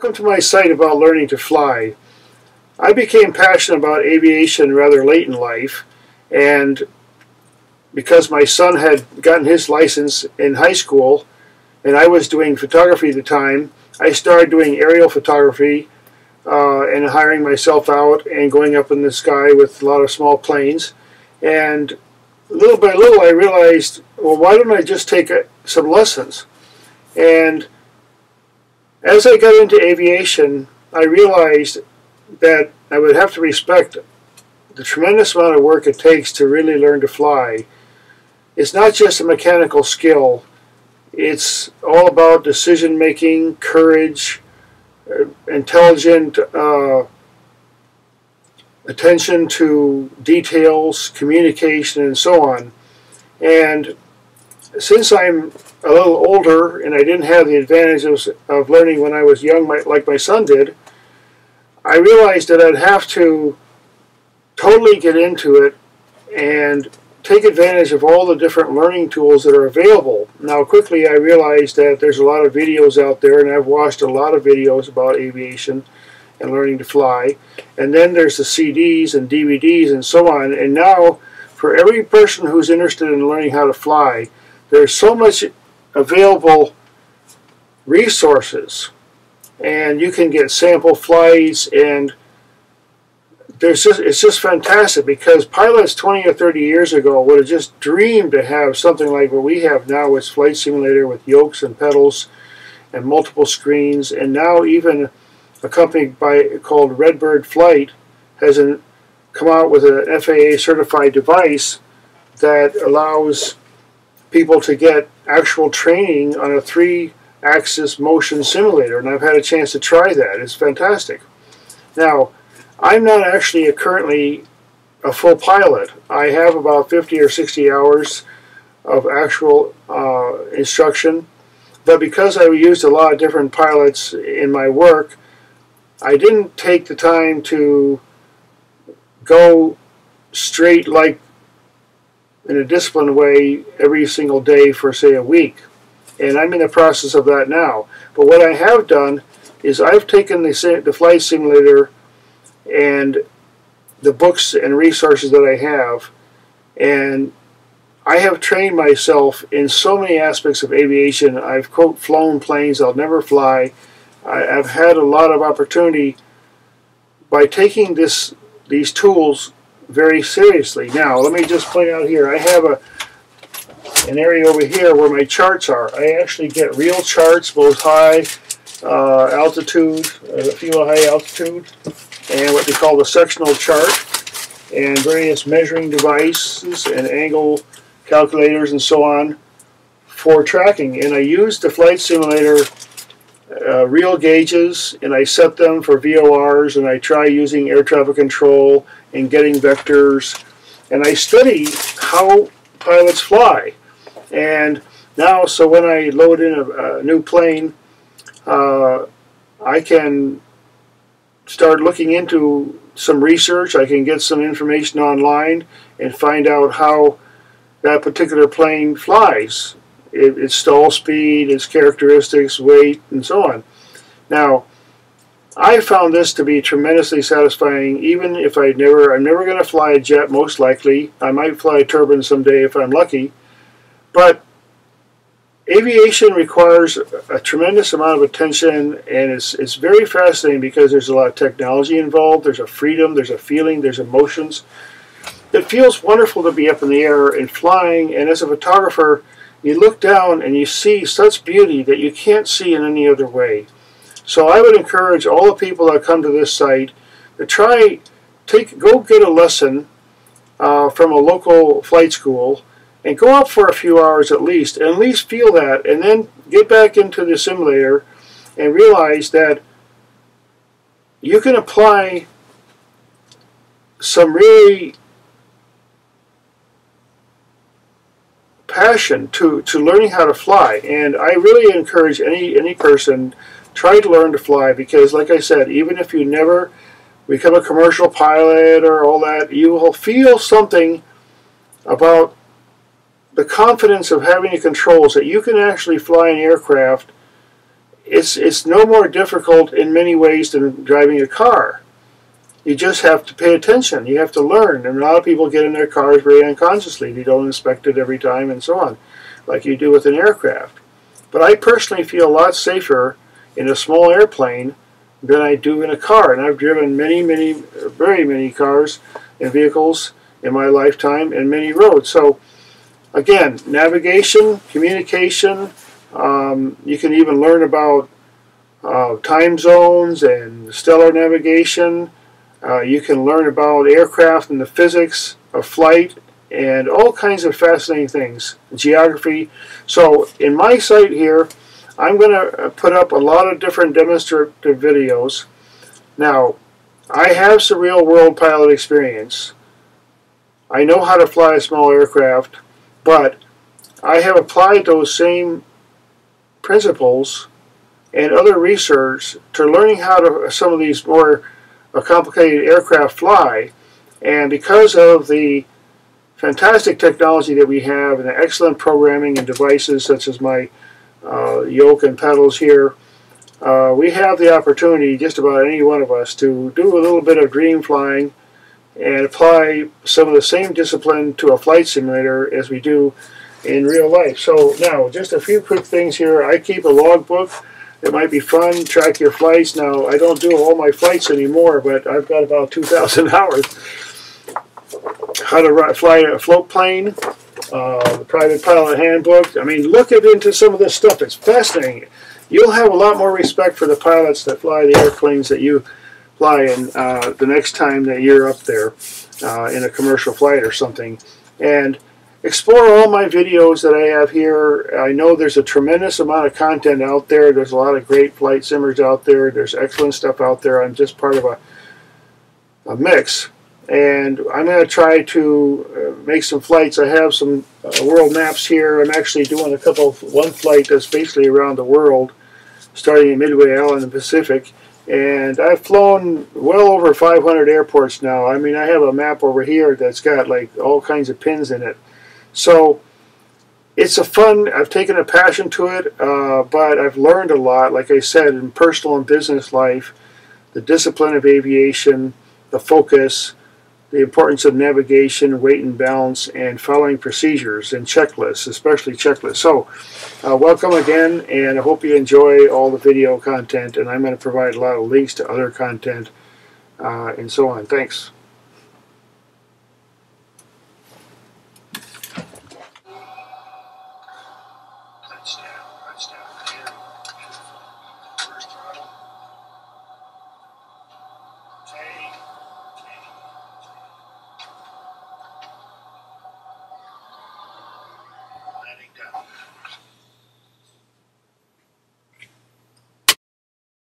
Welcome to my site about learning to fly. I became passionate about aviation rather late in life, and because my son had gotten his license in high school and I was doing photography at the time, I started doing aerial photography and hiring myself out and going up in the sky with a lot of small planes. And little by little I realized, well, why don't I just take some lessons? And as I got into aviation, I realized that I would have to respect the tremendous amount of work it takes to really learn to fly. It's not just a mechanical skill. It's all about decision making, courage, intelligent attention to details, communication, and so on. And since I'm a little older and I didn't have the advantages of learning when I was young like my son did, I realized that I'd have to totally get into it and take advantage of all the different learning tools that are available. Now quickly I realized that there's a lot of videos out there, and I've watched a lot of videos about aviation and learning to fly. And then there's the CDs and DVDs and so on. And now for every person who's interested in learning how to fly, there's so much available resources, and you can get sample flights, and it's just fantastic, because pilots 20 or 30 years ago would have just dreamed to have something like what we have now with Flight Simulator with yokes and pedals and multiple screens. And now even a company called Redbird Flight has come out with an FAA certified device that allows people to get actual training on a 3-axis motion simulator, and I've had a chance to try that. It's fantastic. Now, I'm not actually currently a full pilot. I have about 50 or 60 hours of actual instruction, but because I used a lot of different pilots in my work, I didn't take the time to go straight like in a disciplined way every single day for, say, a week. And I'm in the process of that now. But what I have done is I've taken the flight simulator and the books and resources that I have, and I have trained myself in so many aspects of aviation. I've, quote, flown planes I'll never fly. I've had a lot of opportunity by taking these tools very seriously. Now, let me just point out here, I have an area over here where my charts are. I actually get real charts, both high altitude, a few high altitude, and what they call the sectional chart, and various measuring devices and angle calculators and so on for tracking. And I use the flight simulator real gauges, and I set them for VORs, and I try using air traffic control and getting vectors, and I study how pilots fly. And now, so when I load in a new plane, I can start looking into some research. I can get some information online and find out how that particular plane flies, its stall speed, its characteristics, weight, and so on. Now, I found this to be tremendously satisfying, even if I'm never going to fly a jet, most likely. I might fly a turbine someday if I'm lucky. But aviation requires a tremendous amount of attention, and it's very fascinating because there's a lot of technology involved. There's a freedom, there's a feeling, there's emotions. It feels wonderful to be up in the air and flying, and as a photographer, you look down and you see such beauty that you can't see in any other way. So I would encourage all the people that come to this site to go get a lesson from a local flight school, and go up for a few hours at least feel that, and then get back into the simulator and realize that you can apply some really passion to learning how to fly. And I really encourage any person, try to learn to fly, because like I said, even if you never become a commercial pilot or all that, you will feel something about the confidence of having the controls that you can actually fly an aircraft it's no more difficult in many ways than driving a car. You just have to pay attention. You have to learn. And a lot of people get in their cars very unconsciously. They don't inspect it every time and so on, like you do with an aircraft. But I personally feel a lot safer in a small airplane than I do in a car. And I've driven very many cars and vehicles in my lifetime and many roads. So again, navigation, communication, you can even learn about time zones and stellar navigation. You can learn about aircraft and the physics of flight and all kinds of fascinating things, geography. So in my site here, I'm going to put up a lot of different demonstrative videos. Now, I have some real-world pilot experience. I know how to fly a small aircraft, but I have applied those same principles and other research to learning how to some of these more complicated aircraft fly. And because of the fantastic technology that we have and the excellent programming and devices such as my yoke and pedals here, we have the opportunity, just about any one of us, to do a little bit of dream flying and apply some of the same discipline to a flight simulator as we do in real life. So now, just a few quick things here. I keep a logbook. It might be fun, track your flights. Now, I don't do all my flights anymore, but I've got about 2,000 hours. How to fly a float plane, the private pilot handbook. I mean, look into some of this stuff. It's fascinating. You'll have a lot more respect for the pilots that fly the airplanes that you fly in the next time that you're up there in a commercial flight or something. And explore all my videos that I have here. I know there's a tremendous amount of content out there. There's a lot of great flight simmers out there. There's excellent stuff out there. I'm just part of a mix. And I'm going to try to make some flights. I have some world maps here. I'm actually doing one flight that's basically around the world, starting in Midway Island in the Pacific. And I've flown well over 500 airports now. I mean, I have a map over here that's got like all kinds of pins in it. So it's I've taken a passion to it, but I've learned a lot, like I said, in personal and business life, the discipline of aviation, the focus, the importance of navigation, weight and balance, and following procedures and checklists, especially checklists. So welcome again, and I hope you enjoy all the video content, and I'm going to provide a lot of links to other content and so on. Thanks.